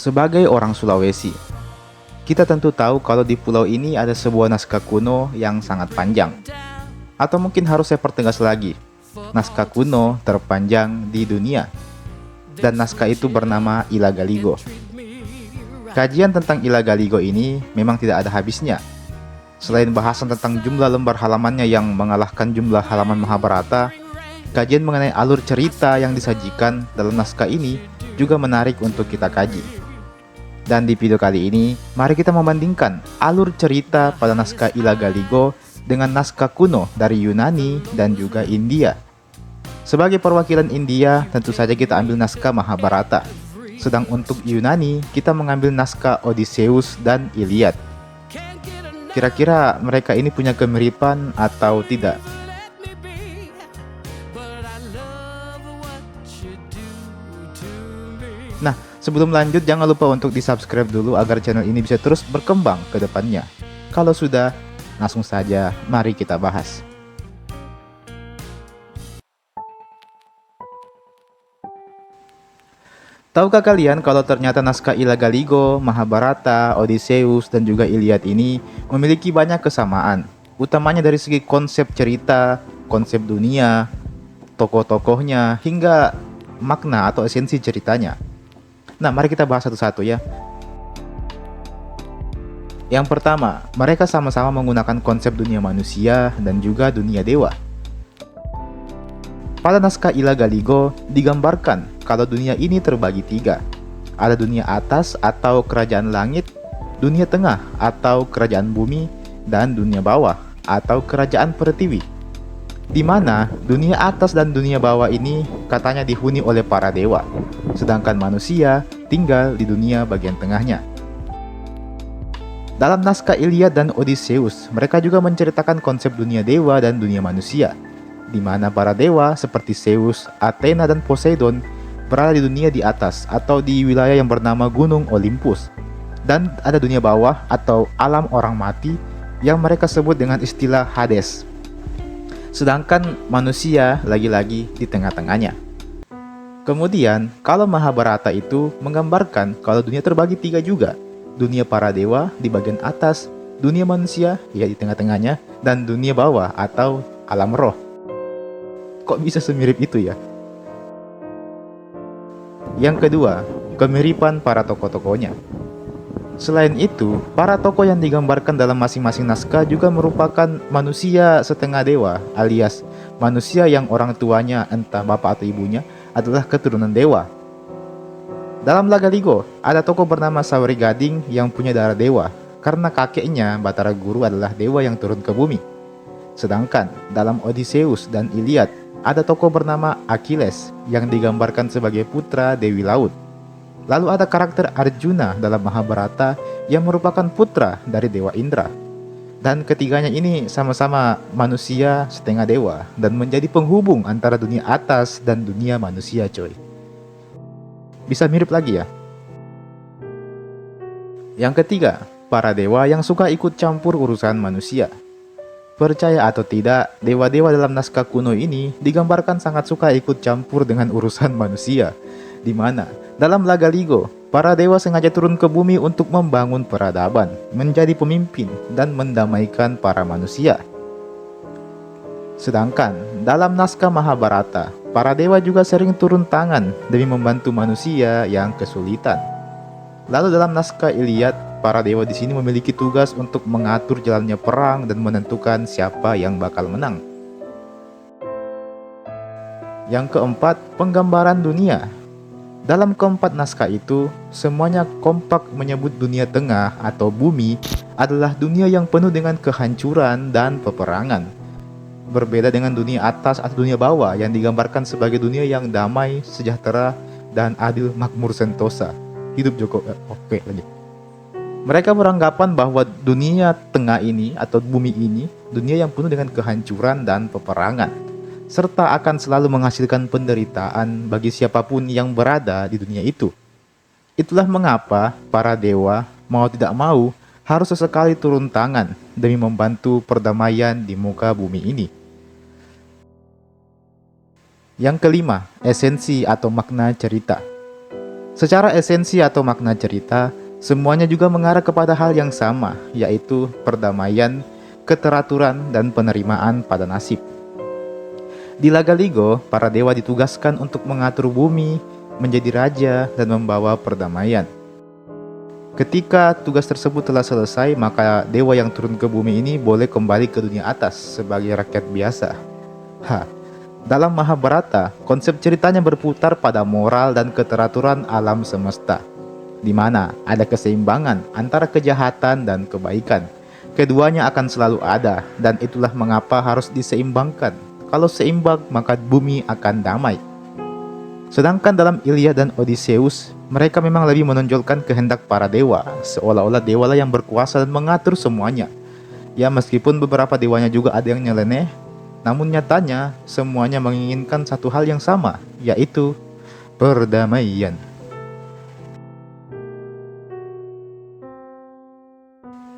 Sebagai orang Sulawesi, kita tentu tahu kalau di pulau ini ada sebuah naskah kuno yang sangat panjang. Atau mungkin harus saya pertegas lagi, naskah kuno terpanjang di dunia. Dan naskah itu bernama Ilagaligo. Kajian tentang Ilagaligo ini memang tidak ada habisnya. Selain bahasan tentang jumlah lembar halamannya yang mengalahkan jumlah halaman Mahabharata, kajian mengenai alur cerita yang disajikan dalam naskah ini juga menarik untuk kita kaji. Dan di video kali ini, mari kita membandingkan alur cerita pada naskah Ilagaligo dengan naskah kuno dari Yunani dan juga India. Sebagai perwakilan India, tentu saja kita ambil naskah Mahabharata. Sedang untuk Yunani, kita mengambil naskah Odysseus dan Iliad. Kira-kira mereka ini punya kemiripan atau tidak? Nah, sebelum lanjut jangan lupa untuk di-subscribe dulu agar channel ini bisa terus berkembang ke depannya. Kalau sudah, langsung saja mari kita bahas. Tahukah kalian kalau ternyata naskah Ilagaligo, Mahabharata, Odysseus, dan juga Iliad ini memiliki banyak kesamaan, utamanya dari segi konsep cerita, konsep dunia, tokoh-tokohnya, hingga makna atau esensi ceritanya. Nah, mari kita bahas satu-satu ya. Yang pertama, mereka sama-sama menggunakan konsep dunia manusia dan juga dunia dewa. Pada naskah Ilagaligo digambarkan kalau dunia ini terbagi tiga. Ada dunia atas atau kerajaan langit, dunia tengah atau kerajaan bumi, dan dunia bawah atau kerajaan pertiwi. Di mana dunia atas dan dunia bawah ini katanya dihuni oleh para dewa, sedangkan manusia tinggal di dunia bagian tengahnya. Dalam naskah Iliad dan Odysseus, mereka juga menceritakan konsep dunia dewa dan dunia manusia, di mana para dewa seperti Zeus, Athena, dan Poseidon berada di dunia di atas atau di wilayah yang bernama Gunung Olympus. Dan ada dunia bawah atau alam orang mati yang mereka sebut dengan istilah Hades. Sedangkan manusia lagi-lagi di tengah-tengahnya. Kemudian, kalau Mahabharata itu menggambarkan kalau dunia terbagi tiga juga. Dunia para dewa di bagian atas, dunia manusia ya di tengah-tengahnya, dan dunia bawah atau alam roh. Kok bisa semirip itu ya? Yang kedua, kemiripan para tokoh-tokohnya. Selain itu, para tokoh yang digambarkan dalam masing-masing naskah juga merupakan manusia setengah dewa, alias manusia yang orang tuanya, entah bapak atau ibunya, adalah keturunan dewa. Dalam Ilagaligo, ada tokoh bernama Sawari Gading yang punya darah dewa, karena kakeknya Batara Guru adalah dewa yang turun ke bumi. Sedangkan dalam Odysseus dan Iliad, ada tokoh bernama Achilles yang digambarkan sebagai putra Dewi Laut. Lalu ada karakter Arjuna dalam Mahabharata yang merupakan putra dari Dewa Indra. Dan ketiganya ini sama-sama manusia setengah dewa dan menjadi penghubung antara dunia atas dan dunia manusia, coy. Bisa mirip lagi ya? Yang ketiga, para dewa yang suka ikut campur urusan manusia. Percaya atau tidak, dewa-dewa dalam naskah kuno ini digambarkan sangat suka ikut campur dengan urusan manusia. Di mana dalam Ilagaligo, para dewa sengaja turun ke bumi untuk membangun peradaban, menjadi pemimpin, dan mendamaikan para manusia. Sedangkan dalam naskah Mahabharata, para dewa juga sering turun tangan demi membantu manusia yang kesulitan. Lalu dalam naskah Iliad, para dewa di sini memiliki tugas untuk mengatur jalannya perang dan menentukan siapa yang bakal menang. Yang keempat, penggambaran dunia. Dalam keempat naskah itu, semuanya kompak menyebut dunia tengah atau bumi adalah dunia yang penuh dengan kehancuran dan peperangan. Berbeda dengan dunia atas atau dunia bawah yang digambarkan sebagai dunia yang damai, sejahtera, dan adil makmur sentosa. Hidup Oke, lanjut. Mereka beranggapan bahwa dunia tengah ini atau bumi ini dunia yang penuh dengan kehancuran dan peperangan, serta akan selalu menghasilkan penderitaan bagi siapapun yang berada di dunia itu. Itulah mengapa para dewa mau tidak mau harus sesekali turun tangan demi membantu perdamaian di muka bumi ini. Yang kelima, esensi atau makna cerita. Secara esensi atau makna cerita, semuanya juga mengarah kepada hal yang sama, yaitu perdamaian, keteraturan, dan penerimaan pada nasib. Di Lagaligo, para dewa ditugaskan untuk mengatur bumi, menjadi raja, dan membawa perdamaian. Ketika tugas tersebut telah selesai, maka dewa yang turun ke bumi ini boleh kembali ke dunia atas sebagai rakyat biasa. Dalam Mahabharata, konsep ceritanya berputar pada moral dan keteraturan alam semesta, di mana ada keseimbangan antara kejahatan dan kebaikan. Keduanya akan selalu ada, dan itulah mengapa harus diseimbangkan. Kalau seimbang, maka bumi akan damai. Sedangkan dalam Iliad dan Odysseus, mereka memang lebih menonjolkan kehendak para dewa, seolah-olah dewa lah yang berkuasa dan mengatur semuanya. Ya, meskipun beberapa dewanya juga ada yang nyeleneh, namun nyatanya semuanya menginginkan satu hal yang sama, yaitu perdamaian.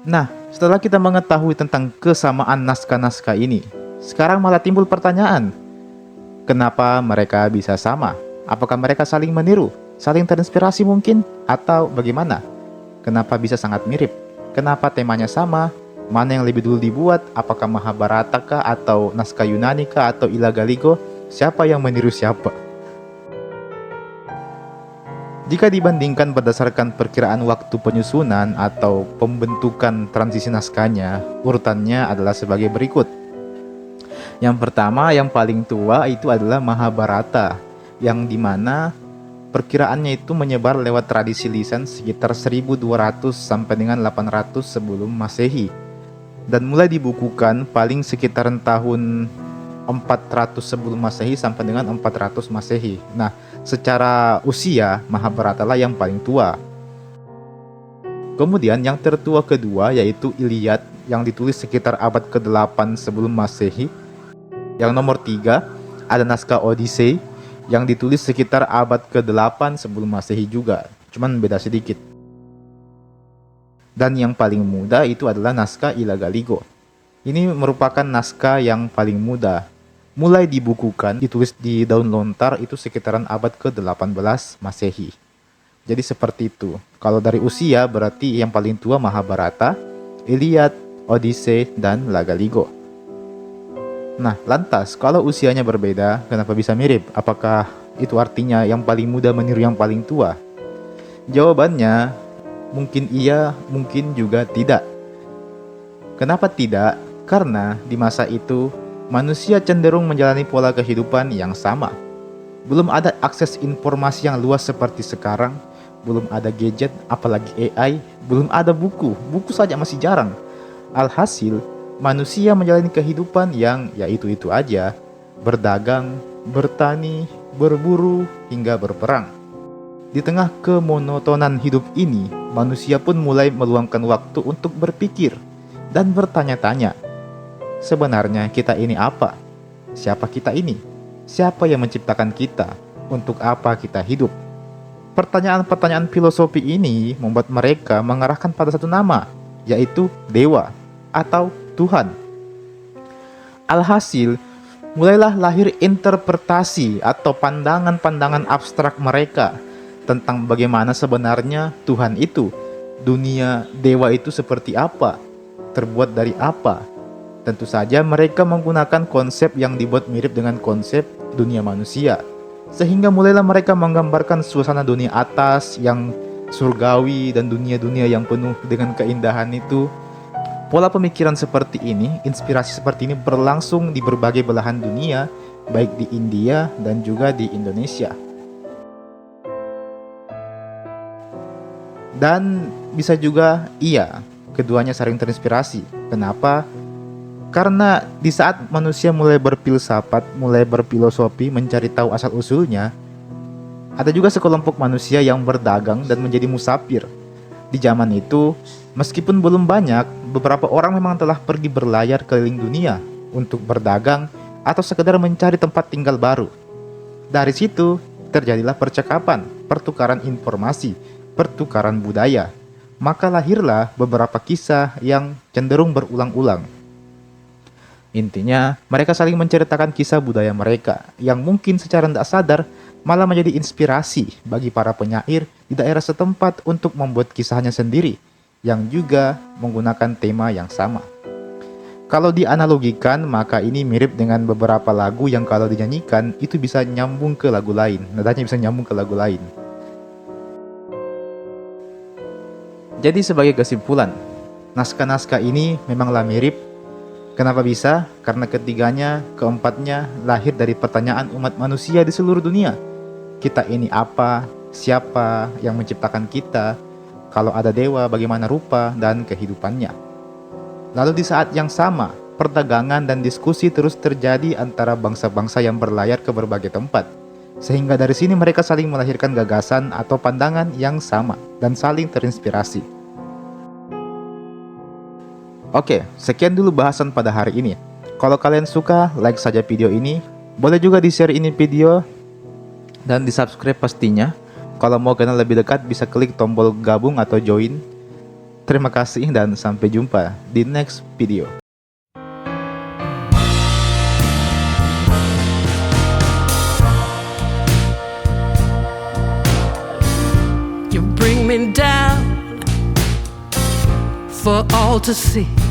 Nah, setelah kita mengetahui tentang kesamaan naskah-naskah ini, sekarang malah timbul pertanyaan, kenapa mereka bisa sama? Apakah mereka saling meniru, saling terinspirasi mungkin, atau bagaimana? Kenapa bisa sangat mirip? Kenapa temanya sama? Mana yang lebih dulu dibuat? Apakah Mahabharata kah, atau naskah Yunani kah, atau Ilagaligo? Siapa yang meniru siapa? Jika dibandingkan berdasarkan perkiraan waktu penyusunan atau pembentukan transisi naskahnya, urutannya adalah sebagai berikut. Yang pertama, yang paling tua itu adalah Mahabharata, yang dimana perkiraannya itu menyebar lewat tradisi lisan sekitar 1200 sampai dengan 800 sebelum Masehi, dan mulai dibukukan paling sekitaran tahun 400 sebelum Masehi sampai dengan 400 Masehi. Nah, secara usia Mahabharata lah yang paling tua. Kemudian yang tertua kedua yaitu Iliad yang ditulis sekitar abad ke-8 sebelum Masehi. Yang nomor 3 ada naskah Odyssey yang ditulis sekitar abad ke-8 sebelum Masehi juga, cuman beda sedikit. Dan yang paling muda itu adalah naskah Ilagaligo. Ini merupakan naskah yang paling muda. Mulai dibukukan, ditulis di daun lontar itu sekitaran abad ke-18 Masehi. Jadi seperti itu. Kalau dari usia berarti yang paling tua Mahabharata, Iliad, Odyssey, dan Lagaligo. Nah, lantas kalau usianya berbeda, kenapa bisa mirip? Apakah itu artinya yang paling muda meniru yang paling tua? Jawabannya, mungkin iya, mungkin juga tidak. Kenapa tidak? Karena di masa itu, manusia cenderung menjalani pola kehidupan yang sama. Belum ada akses informasi yang luas seperti sekarang, belum ada gadget, apalagi AI, belum ada buku saja masih jarang. Alhasil, manusia menjalani kehidupan yang ya itu-itu aja, berdagang, bertani, berburu, hingga berperang. Di tengah kemonotonan hidup ini, manusia pun mulai meluangkan waktu untuk berpikir dan bertanya-tanya, sebenarnya kita ini apa? Siapa kita ini? Siapa yang menciptakan kita? Untuk apa kita hidup? Pertanyaan-pertanyaan filosofi ini membuat mereka mengarahkan pada satu nama, yaitu dewa atau Tuhan. Alhasil, mulailah lahir interpretasi atau pandangan-pandangan abstrak mereka tentang bagaimana sebenarnya Tuhan itu, dunia dewa itu seperti apa, terbuat dari apa. Tentu saja mereka menggunakan konsep yang dibuat mirip dengan konsep dunia manusia, sehingga mulailah mereka menggambarkan suasana dunia atas yang surgawi dan dunia-dunia yang penuh dengan keindahan itu. Pola pemikiran seperti ini, inspirasi seperti ini berlangsung di berbagai belahan dunia, baik di India dan juga di Indonesia. Dan bisa juga iya, keduanya saling terinspirasi. Kenapa? Karena di saat manusia mulai berfilsafat, mulai berfilosofi, mencari tahu asal-usulnya, ada juga sekelompok manusia yang berdagang dan menjadi musafir. Di zaman itu, meskipun belum banyak, beberapa orang memang telah pergi berlayar keliling dunia untuk berdagang atau sekedar mencari tempat tinggal baru. Dari situ, terjadilah percakapan, pertukaran informasi, pertukaran budaya. Maka lahirlah beberapa kisah yang cenderung berulang-ulang. Intinya, mereka saling menceritakan kisah budaya mereka yang mungkin secara tidak sadar malah menjadi inspirasi bagi para penyair di daerah setempat untuk membuat kisahnya sendiri, yang juga menggunakan tema yang sama. Kalau dianalogikan, maka ini mirip dengan beberapa lagu yang kalau dinyanyikan, itu bisa nyambung ke lagu lain, nadanya bisa nyambung ke lagu lain. Jadi sebagai kesimpulan, naskah-naskah ini memanglah mirip. Kenapa bisa? Karena ketiganya, keempatnya lahir dari pertanyaan umat manusia di seluruh dunia. Kita ini apa? Siapa yang menciptakan kita? Kalau ada dewa, bagaimana rupa dan kehidupannya? Lalu di saat yang sama, perdagangan dan diskusi terus terjadi antara bangsa-bangsa yang berlayar ke berbagai tempat. Sehingga dari sini mereka saling melahirkan gagasan atau pandangan yang sama dan saling terinspirasi. Oke, sekian dulu bahasan pada hari ini. Kalau kalian suka, like saja video ini. Boleh juga di-share ini video dan di-subscribe pastinya. Kalau mau kenal lebih dekat, bisa klik tombol gabung atau join. Terima kasih dan sampai jumpa di next video. You bring me down for all to see.